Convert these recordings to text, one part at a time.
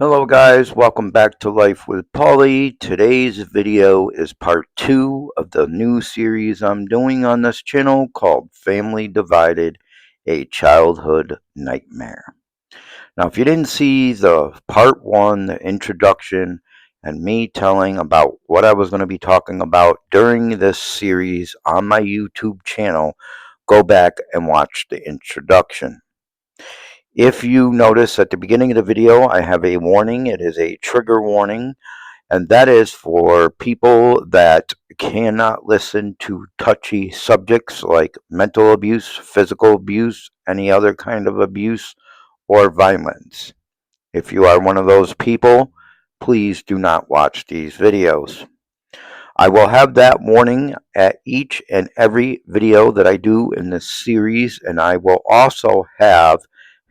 Hello guys, welcome back to Life with Pauly. Today's video is part 2 of the new series I'm doing on this channel called Family Divided, a Childhood Nightmare. Now if you didn't see the part 1, the introduction, and me telling about what I was going to be talking about during this series on my YouTube channel, go back and watch the introduction. If you notice at the beginning of the video, I have a warning. It is a trigger warning, and that is for people that cannot listen to touchy subjects like mental abuse, physical abuse, any other kind of abuse, or violence. If you are one of those people, please do not watch these videos. I will have that warning at each and every video that I do in this series, and I will also have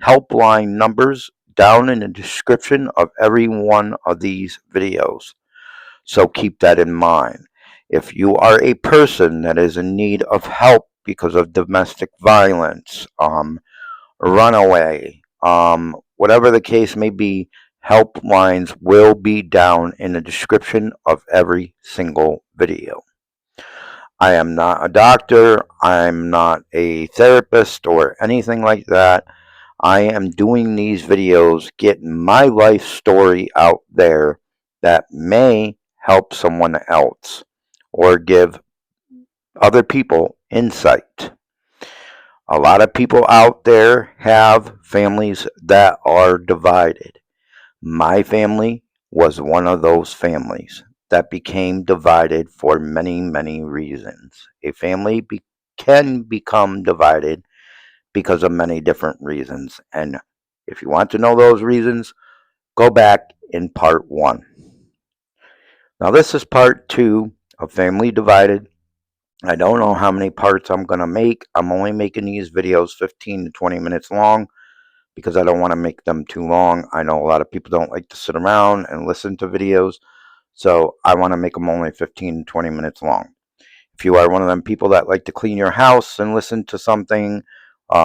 helpline numbers down in the description of every one of these videos. So keep that in mind. If you are a person that is in need of help because of domestic violence, runaway, whatever the case may be, helplines will be down in the description of every single video. I am not a doctor, I'm not a therapist or anything like that. I am doing these videos, getting my life story out there that may help someone else or give other people insight. A lot of people out there have families that are divided. My family was one of those families that became divided for many, many reasons. A family can become divided because of many different reasons. And if you want to know those reasons, go back in part 1. Now, this is part 2 of Family Divided. I don't know how many parts I'm going to make. I'm only making these videos 15 to 20 minutes long because I don't want to make them too long. I know a lot of people don't like to sit around and listen to videos, so I want to make them only 15 to 20 minutes long. If you are one of them people that like to clean your house and listen to something,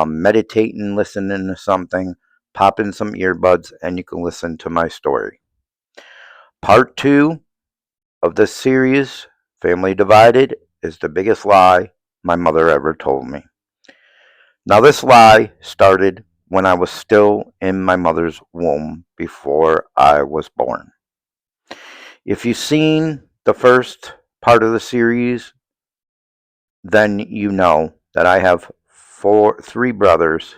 meditate and listen to something, pop in some earbuds and you can listen to my story. Part 2 of this series, Family Divided, is the biggest lie my mother ever told me. Now, this lie started when I was still in my mother's womb before I was born. If you've seen the first part of the series, then you know that I have three brothers.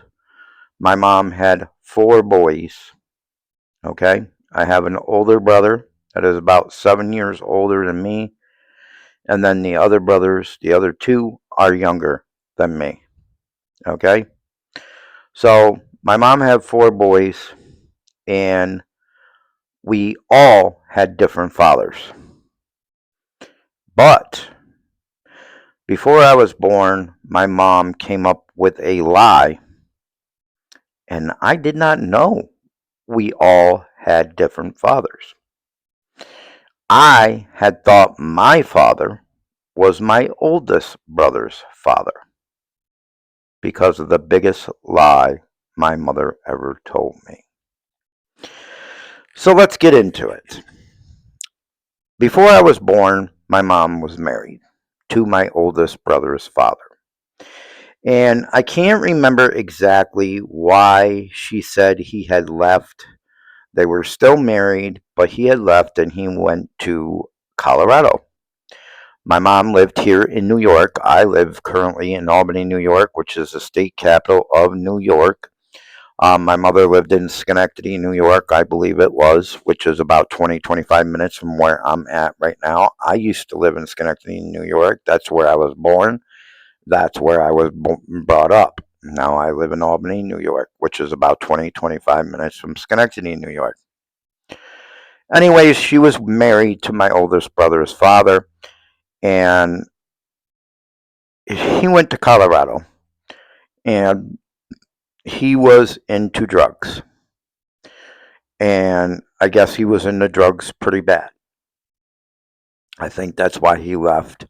My mom had 4 boys. Okay? I have an older brother that is about 7 years older than me. And then the other brothers, the other 2, are younger than me. Okay? So my mom had 4 boys, and we all had different fathers. But before I was born, my mom came up with a lie, and I did not know we all had different fathers. I had thought my father was my oldest brother's father because of the biggest lie my mother ever told me. So let's get into it. Before I was born, my mom was married to my oldest brother's father. And I can't remember exactly why she said he had left. They were still married, but he had left and he went to Colorado. My mom lived here in New York. I live currently in Albany, New York, which is the state capital of New York. My mother lived in Schenectady, New York, I believe it was, which is about 20-25 minutes from where I'm at right now. I used to live in Schenectady, New York. That's where I was born. That's where I was brought up. Now I live in Albany, New York, which is about 20-25 minutes from Schenectady, New York. Anyways, she was married to my oldest brother's father, and he went to Colorado, and he was into drugs. And I guess he was into drugs pretty bad. I think that's why he left.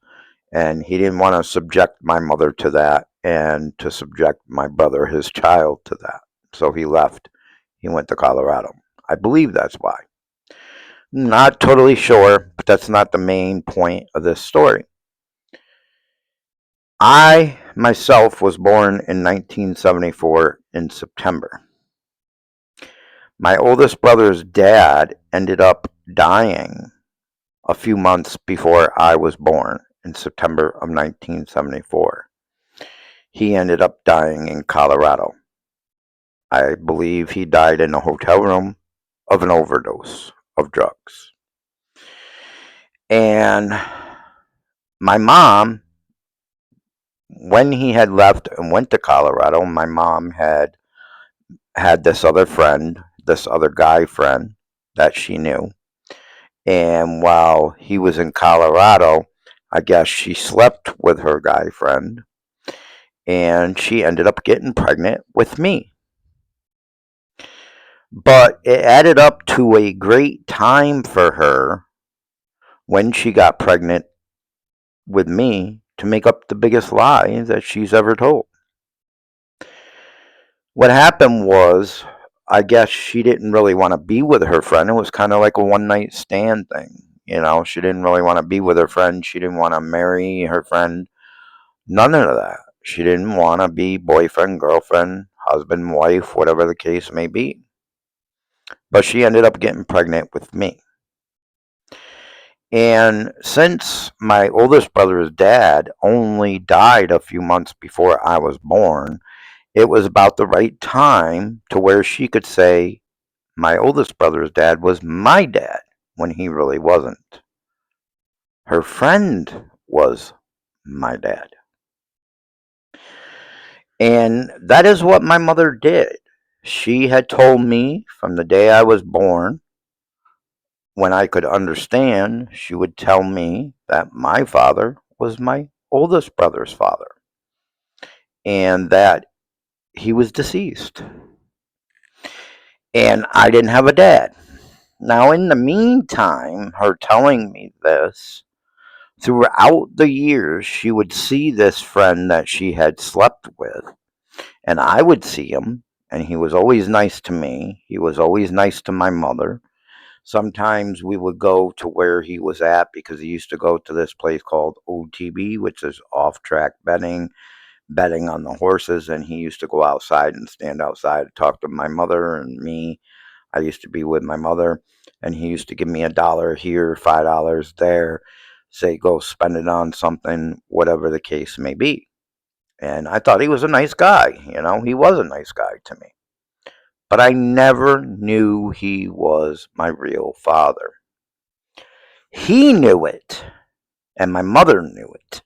And he didn't want to subject my mother to that and to subject my brother, his child, to that. So he left. He went to Colorado. I believe that's why. Not totally sure, but that's not the main point of this story. I myself was born in 1974 in September. My oldest brother's dad ended up dying a few months before I was born in September of 1974. He ended up dying in Colorado. I believe he died in a hotel room of an overdose of drugs. And my mom, when he had left and went to Colorado, my mom had this other friend, this other guy friend that she knew. And while he was in Colorado, I guess she slept with her guy friend and she ended up getting pregnant with me. But it added up to a great time for her when she got pregnant with me to make up the biggest lie that she's ever told. What happened was, I guess she didn't really want to be with her friend. It was kind of like a one night stand thing. You know, she didn't really want to be with her friend. She didn't want to marry her friend. None of that. She didn't want to be boyfriend, girlfriend, husband, wife, whatever the case may be. But she ended up getting pregnant with me. And since my oldest brother's dad only died a few months before I was born, it was about the right time to where she could say my oldest brother's dad was my dad when he really wasn't. Her friend was my dad. And that is what my mother did. She had told me from the day I was born, when I could understand, she would tell me that my father was my oldest brother's father and that he was deceased. And I didn't have a dad. Now, in the meantime, her telling me this, throughout the years, she would see this friend that she had slept with, and I would see him, and he was always nice to me. He was always nice to my mother. Sometimes we would go to where he was at because he used to go to this place called OTB, which is off track betting on the horses, and he used to go outside and stand outside and talk to my mother and me. I used to be with my mother, and he used to give me $1 here, $5 there, say go spend it on something, whatever the case may be. And I thought he was a nice guy. He was a nice guy to me. But I never knew he was my real father. He knew it, and my mother knew it,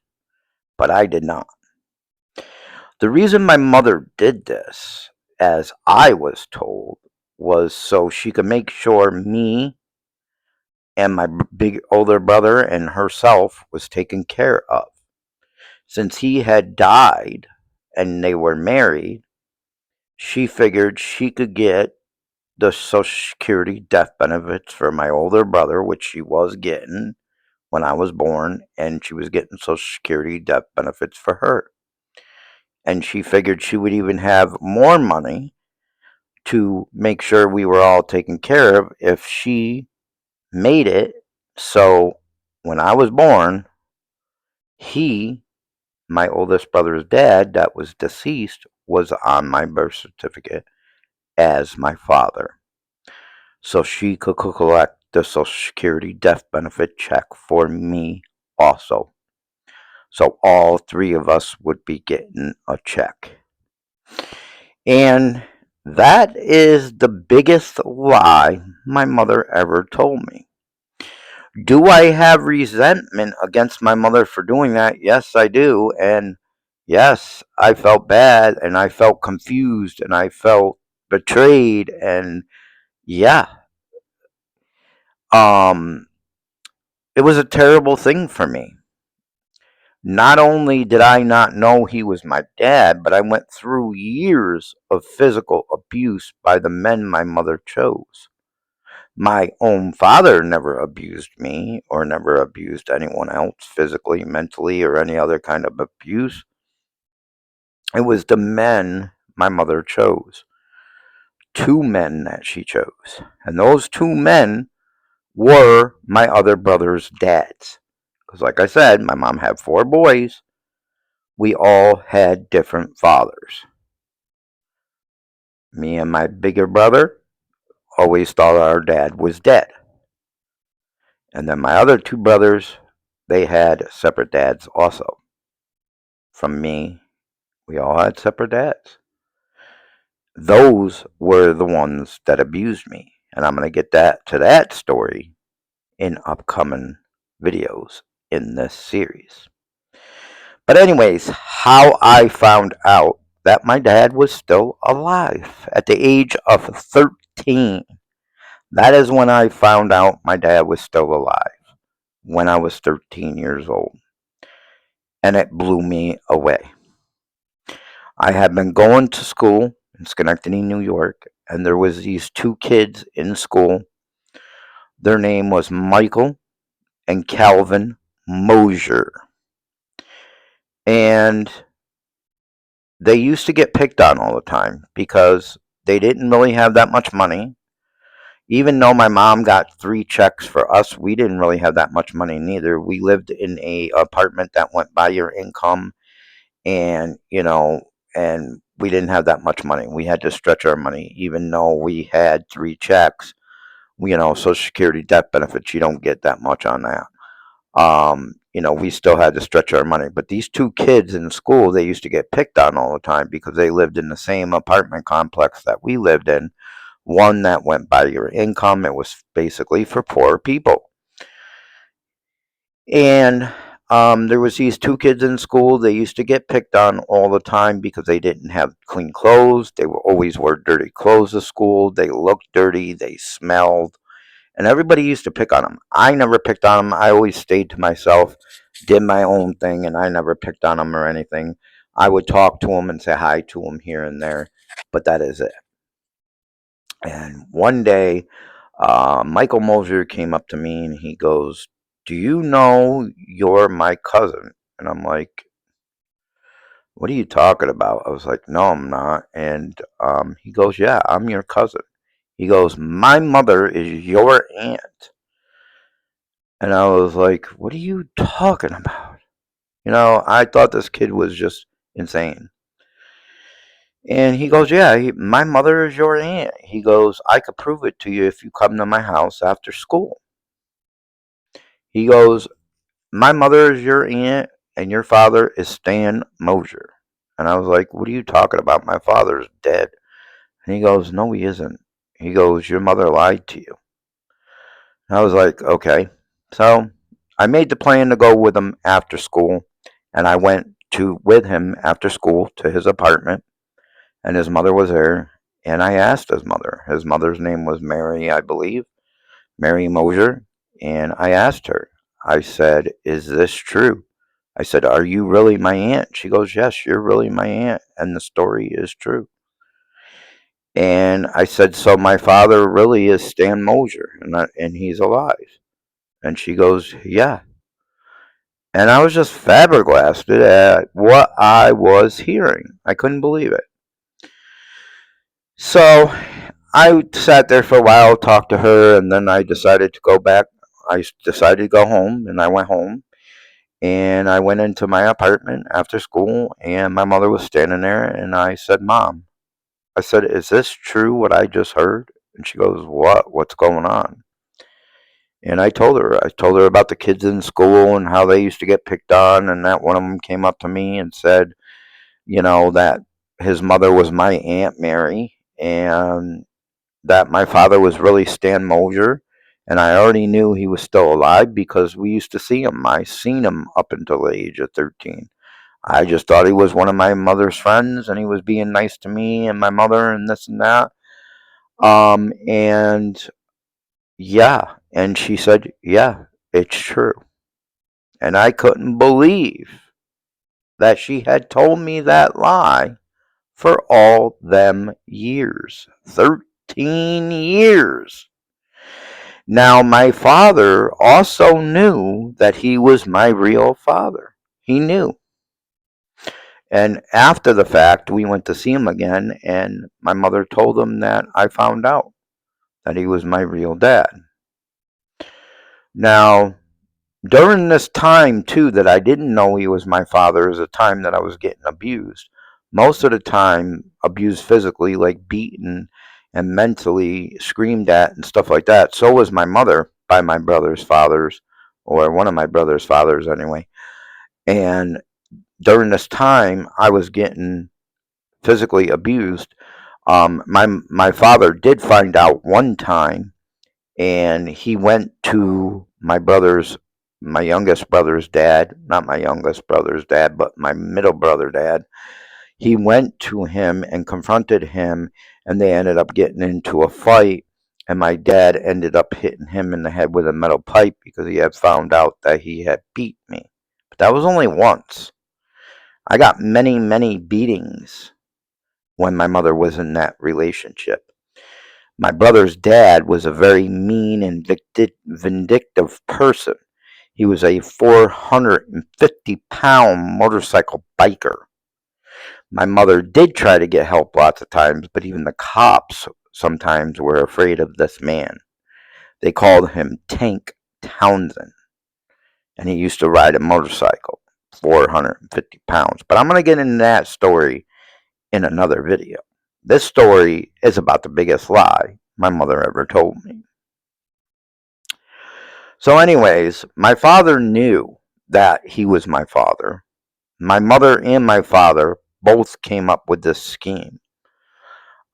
but I did not. The reason my mother did this, as I was told, was so she could make sure me and my big older brother and herself was taken care of. Since he had died and they were married, she figured she could get the Social Security death benefits for my older brother, which she was getting when I was born, and she was getting Social Security death benefits for her. And she figured she would even have more money to make sure we were all taken care of if she made it so when I was born, he, my oldest brother's dad that was deceased, was on my birth certificate as my father. So she could collect the Social Security death benefit check for me also. So all three of us would be getting a check. And that is the biggest lie my mother ever told me. Do I have resentment against my mother for doing that? Yes, I do. And yes, I felt bad and I felt confused and I felt betrayed. And yeah, um, it was a terrible thing for me. Not only did I not know he was my dad, but I went through years of physical abuse by the men my mother chose. My own father never abused me or never abused anyone else physically, mentally, or any other kind of abuse. It was the men my mother chose two men that she chose. And those two men were my other brother's dads. Because, like I said, my mom had four boys. We all had different fathers. Me and my bigger brother always thought our dad was dead. And then my other two brothers, they had separate dads also. From me, we all had separate dads. Those were the ones that abused me. And I'm going to get that story in upcoming videos in this series. But anyways, how I found out that my dad was still alive at the age of 13. That is when I found out my dad was still alive, when I was 13 years old. And it blew me away. I had been going to school in Schenectady, New York, and there was these two kids in school. Their name was Michael and Calvin Mosier. And they used to get picked on all the time because they didn't really have that much money. Even though my mom got 3 checks for us, we didn't really have that much money neither. We lived in a apartment that went by your income, and and we didn't have that much money. We had to stretch our money, even though we had 3 checks. Social Security, death benefits, you don't get that much on that. We still had to stretch our money. But these two kids in school, they used to get picked on all the time because they lived in the same apartment complex that we lived in. One that went by your income. It was basically for poor people. And there was these two kids in school. They used to get picked on all the time because they didn't have clean clothes. They would always wear dirty clothes to school. They looked dirty. They smelled. And everybody used to pick on them. I never picked on them. I always stayed to myself, did my own thing, and I never picked on them or anything. I would talk to them and say hi to them here and there, but that is it. And one day, Michael Moser came up to me and he goes, "Do you know you're my cousin?" And I'm like, "What are you talking about?" I was like, "No, I'm not." And he goes, "Yeah, I'm your cousin." He goes, "My mother is your aunt." And I was like, "What are you talking about?" I thought this kid was just insane. And he goes, "Yeah, my mother is your aunt." He goes, "I could prove it to you if you come to my house after school." He goes, "My mother is your aunt and your father is Stan Mosier." And I was like, "What are you talking about? My father's dead." And he goes, "No, he isn't." He goes, "Your mother lied to you." And I was like, "Okay." So I made the plan to go with him after school. And I went with him after school to his apartment. And his mother was there. And I asked his mother. His mother's name was Mary, I believe. Mary Mosier. And I asked her, I said, "Is this true?" I said, "Are you really my aunt?" She goes, "Yes, you're really my aunt, and the story is true." And I said, "So my father really is Stan Mosier, and he's alive?" And she goes, "Yeah." And I was just flabbergasted at what I was hearing. I couldn't believe it. So I sat there for a while, talked to her, and then I decided to go back. I decided to go home, and I went home. And I went into my apartment after school, and my mother was standing there, and I said, "Mom," I said, "is this true what I just heard?" And she goes, "What? What's going on?" And I told her about the kids in school and how they used to get picked on, and that one of them came up to me and said, that his mother was my Aunt Mary, and that my father was really Stan Mosier. And I already knew he was still alive because we used to see him. I seen him up until the age of 13. I just thought he was one of my mother's friends and he was being nice to me and my mother and this and that. And yeah, and she said, "Yeah, it's true." And I couldn't believe that she had told me that lie for all them years. 13 years. Now, my father also knew that he was my real father. He knew. And after the fact, we went to see him again, and my mother told him that I found out that he was my real dad. Now, during this time, too, that I didn't know he was my father, is a time that I was getting abused. Most of the time, abused physically, like beaten and mentally screamed at and stuff like that. So was my mother by my brother's fathers, or one of my brother's fathers, anyway. And during this time, I was getting physically abused. My father did find out one time, and he went to my youngest brother's dad, not my youngest brother's dad, but my middle brother dad. He went to him and confronted him, and they ended up getting into a fight. And my dad ended up hitting him in the head with a metal pipe because he had found out that he had beat me. But that was only once. I got many, many beatings when my mother was in that relationship. My brother's dad was a very mean and vindictive person. He was a 450-pound motorcycle biker. My mother did try to get help lots of times, but even the cops sometimes were afraid of this man. They called him Tank Townsend, and he used to ride a motorcycle, 450 pounds. But I'm going to get into that story in another video. This story is about the biggest lie my mother ever told me. So, anyways, my father knew that he was my father. My mother and my father both came up with this scheme.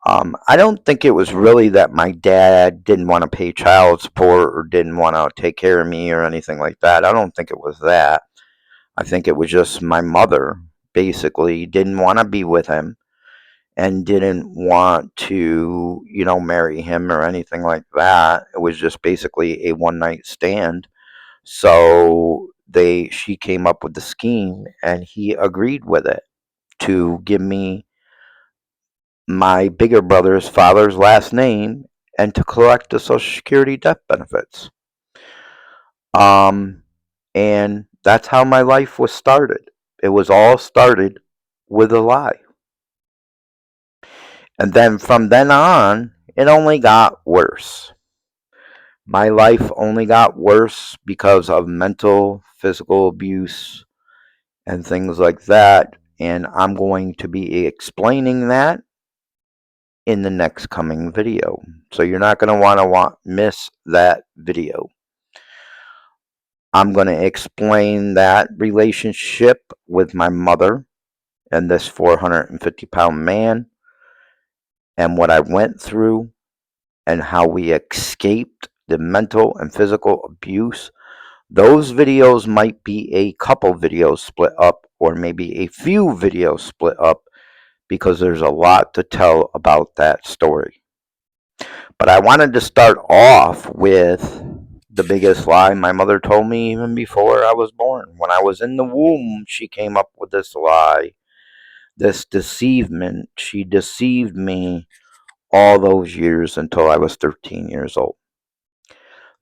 I don't think it was really that my dad didn't want to pay child support or didn't want to take care of me or anything like that. I don't think it was that. I think it was just my mother basically didn't want to be with him and didn't want to, marry him or anything like that. It was just basically a one night stand. So she came up with the scheme and he agreed with it to give me my bigger brother's father's last name and to collect the Social Security death benefits. Um, and that's how my life was started. It was all started with a lie. And then from then on, it only got worse. My life only got worse because of mental, physical abuse, and things like that. And I'm going to be explaining that in the next coming video. So you're not going to want to miss that video. I'm going to explain that relationship with my mother and this 450-pound man and what I went through and how we escaped the mental and physical abuse. Those videos might be a couple videos split up or maybe a few videos split up because there's a lot to tell about that story. But I wanted to start off with the biggest lie my mother told me even before I was born. When I was in the womb, she came up with this lie, this deceivement. She deceived me all those years until I was 13 years old.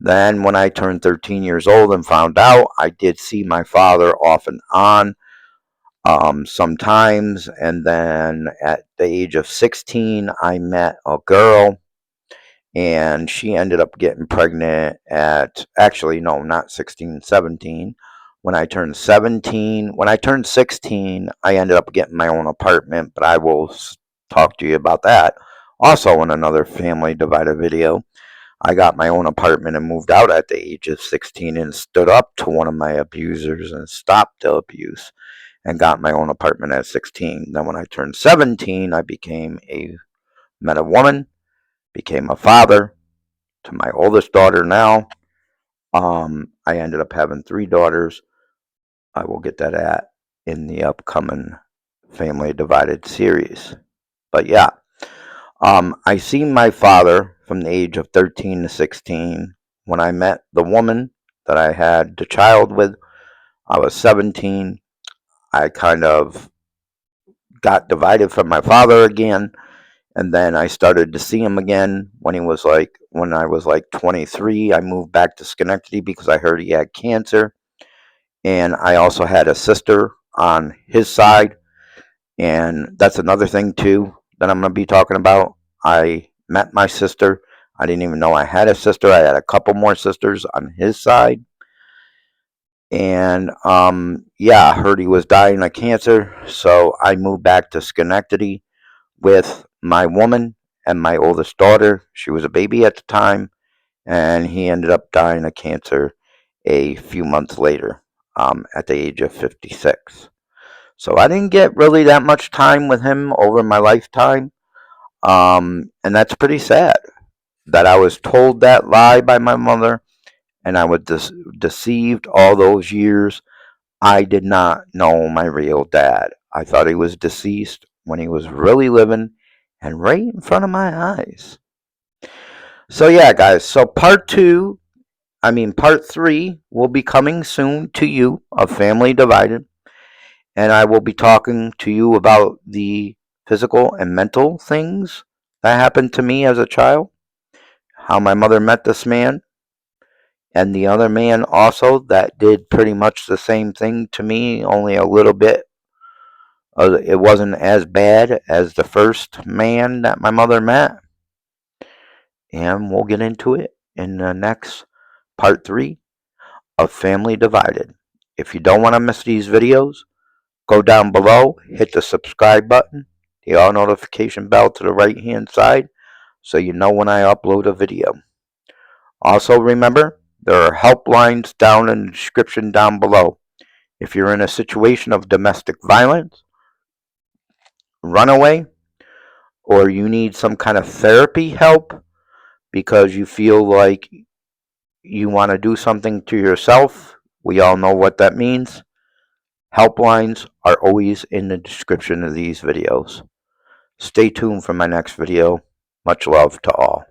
Then, when I turned 13 years old and found out, I did see my father off and on sometimes. And then at the age of 16, I met a girl and she ended up getting pregnant at, actually, no, not 16, 17. When I turned 17, when I turned 16, I ended up getting my own apartment, but I will talk to you about that also in another family divided video. I got my own apartment and moved out at the age of 16 and stood up to one of my abusers and stopped the abuse and got my own apartment at 16. Then when I turned 17, I met a woman, became a father to my oldest daughter now. I ended up having 3 daughters. I will get that at in the upcoming Family Divided series. But yeah, I seen my father from the age of 13 to 16. When I met the woman that I had the child with, I was 17. I kind of got divided from my father again. And then I started to see him again when I was like 23. I moved back to Schenectady because I heard he had cancer. And I also had a sister on his side. And that's another thing, too, that I'm going to be talking about. I met my sister. I didn't even know I had a sister. I had a couple more sisters on his side. And yeah, I heard he was dying of cancer. So I moved back to Schenectady with my woman and my oldest daughter. She was a baby at the time. And he ended up dying of cancer a few months later at the age of 56. So I didn't get really that much time with him over my lifetime. And that's pretty sad that I was told that lie by my mother and I was deceived all those years. I did not know my real dad. I thought he was deceased when he was really living and right in front of my eyes. So, yeah, guys, so part three will be coming soon to you of Family Divided. And I will be talking to you about the physical and mental things that happened to me as a child, how my mother met this man, and the other man also that did pretty much the same thing to me, only a little bit. It wasn't as bad as the first man that my mother met. And we'll get into it in the next part three of Family Divided. If you don't want to miss these videos, go down below, hit the subscribe button, the all notification bell to the right hand side so you know when I upload a video. Also remember, there are helplines down in the description down below. If you're in a situation of domestic violence, runaway, or you need some kind of therapy help because you feel like you want to do something to yourself, we all know what that means. Helplines are always in the description of these videos. Stay tuned for my next video. Much love to all.